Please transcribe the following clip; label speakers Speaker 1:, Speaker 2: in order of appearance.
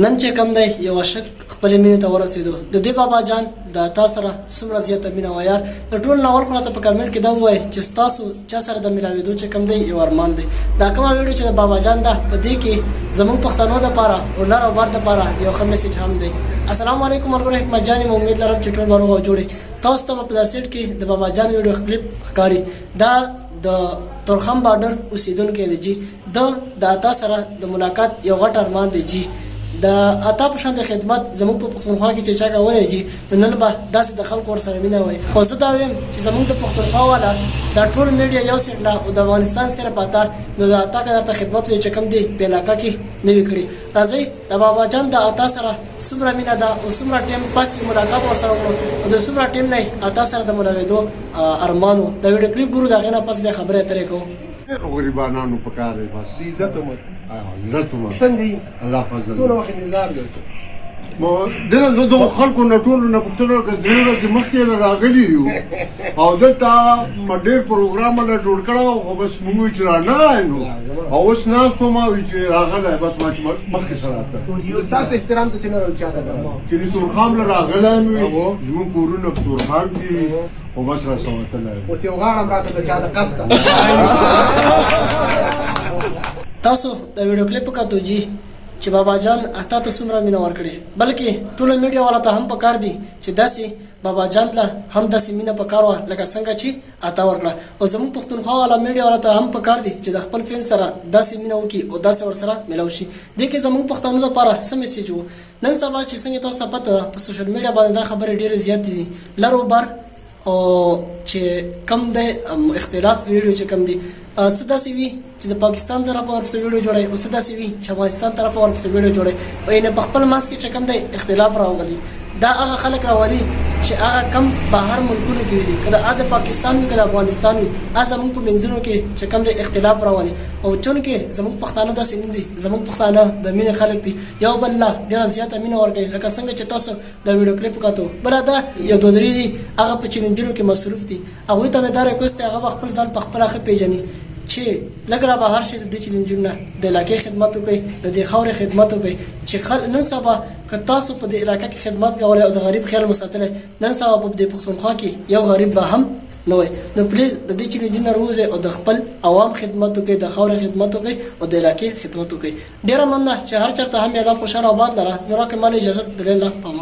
Speaker 1: نن چې کوم دی یو عاشق خپلې مینې ته ورسېدو د دې بابا جان د تا سره څومره زیاته مینه وه یار د ټول ناول خو راته په کمنټ کې دا ووایه چې ستاسو چا سره د ملاوېدو چې کوم دی یو ارمان دی دا کومه ویډیو چې د بابا جان ده په دې کې زموږ پښتنو دپاره او لر او بر دپاره یو ښه میسیج هم دی. السلام علیکم ملګرو، حکمت جان یم، امید لرم چې ټول به روغ او جوړ یې. تاسو ته به په دا سیټ کې د بابا جان ویډیو کلیپ ښکاري. دا د تورخم بارډر اوسېدونکی دی جي. د اتا سره د ملاقات یو غټ ارمان دی جي. د اتا په شان د خدمت زموږ په پښتونخوا کې چې چا کولی جي نن به داسې د خلکو ورسره مینه وایي. خو زه دا وایم چې زموږ د پښتونخوا والا دا ټول میډیا یو سیټ ده او د افغانستان سره پاته نو د اتا که درته خدمت وي چې کوم دی په علاقه کې نه وي کړي. راځئ د بابا جان د اتا سره څومره مینه ده او څومره ټایم پس ملاقات ورسره وکړو او د څومره ټایم نه اتا سره د ملاوېدو ارمان و. د ویډیو کلیپ ګورو د هغې نه پس بیا خبرې اترې کوو.
Speaker 2: غریبانانو په کار دی بس
Speaker 3: عزت عمر
Speaker 2: عزت عمر
Speaker 3: څنګه یې
Speaker 2: الله فضل
Speaker 3: څونه وخت انتظار وکړ
Speaker 2: دلته د خلکو نه ټولو نه پوښتنه وکړه درې ورځې مخکې راغلي یو او دلته ډېر پروګرام نه جوړ کړی خو بس موږ وایو چې را نه رایو او اوس ناست وم وایي چې راغلی بس ما چې مخکې سره راته
Speaker 3: ستاسو احترام ته چې نه راوچاته کړی
Speaker 2: چې تورخام له راغلی یم زموږ کورونه په تورخام کې خو بس را سوتلی
Speaker 3: اوس یو غاړه هم راته د چا د قصده
Speaker 1: تاسو د ویډیو کلیپ وکتو جي چې بابا جان اتا ته څومره مینه ورکړې، بلکې ټوله میډیا والا ته هم پکار دي چې داسې بابا جان ته هم داسې مینه پکار وه لکه څنګه چې اتا ورکړه. او زموږ پښتونخوا والا میډیا والا ته هم پکار دي چې د خپل فین سره داسې مینه وکړي او داسې ورسره میلاو شي. دې کې زموږ پښتنو لپاره څه میسیج و. نن سبا چې څنګه تاسو ته پته ده په سوشل میډیا باندې دا خبرې ډېرې زیاتې دي لر او بر او چې کم دی اختلاف ویډیو چې کم دی څه داسې وي چې د پاکستان طرفه ورپسې ویډیو جوړوي او څه داسې وي چې افغانستان طرفه ورپسې ویډیو جوړوي په خپل منځ کې چې کم دی اختلاف راوغلي. دا هغه خلک راولي چې هغه کم بهر ملکونو کې دي که د پاکستان وي که د افغانستان وي هغه زموږ په منځونو کې چې کم دی اختلاف راولي. او چونکې زموږ پښتانه داسې نه دي، زموږ پښتانه د مینې خلک دي، یو بل له ډېره زیاته مینه ورکوي لکه څنګه چې تاسو د ویډیو کلیپ وکتو. بله دا یو دوه درې دي هغه په چیلنجونو کې مصروف دي، هغوی ته مې دا ریکوست دی هغه به خپل ځان په خپله ښه پېژني چې لږ را بهر شي د دې چیلنجونو نه د علاقې خدمت وکړئ، د دې خاورې خدمت وکړئ چې نن سبا که تاسو په دې علاقه کې خدمت کولی او د غریب خیال مو ساتلی نن سبا په دې پښتونخوا کې یو غریب به هم نه وای. نو پلیز د دې چیلنجونو نه ووځئ او د خپل عوام خدمت وکړئ، د خاورې خدمت وکړئ او د علاقې خدمت وکړئ. ډېره مننه چې هر چېرته هم یې دا خوشحال آباد لره. نو راکړئ مالی اجازت د الله په امان.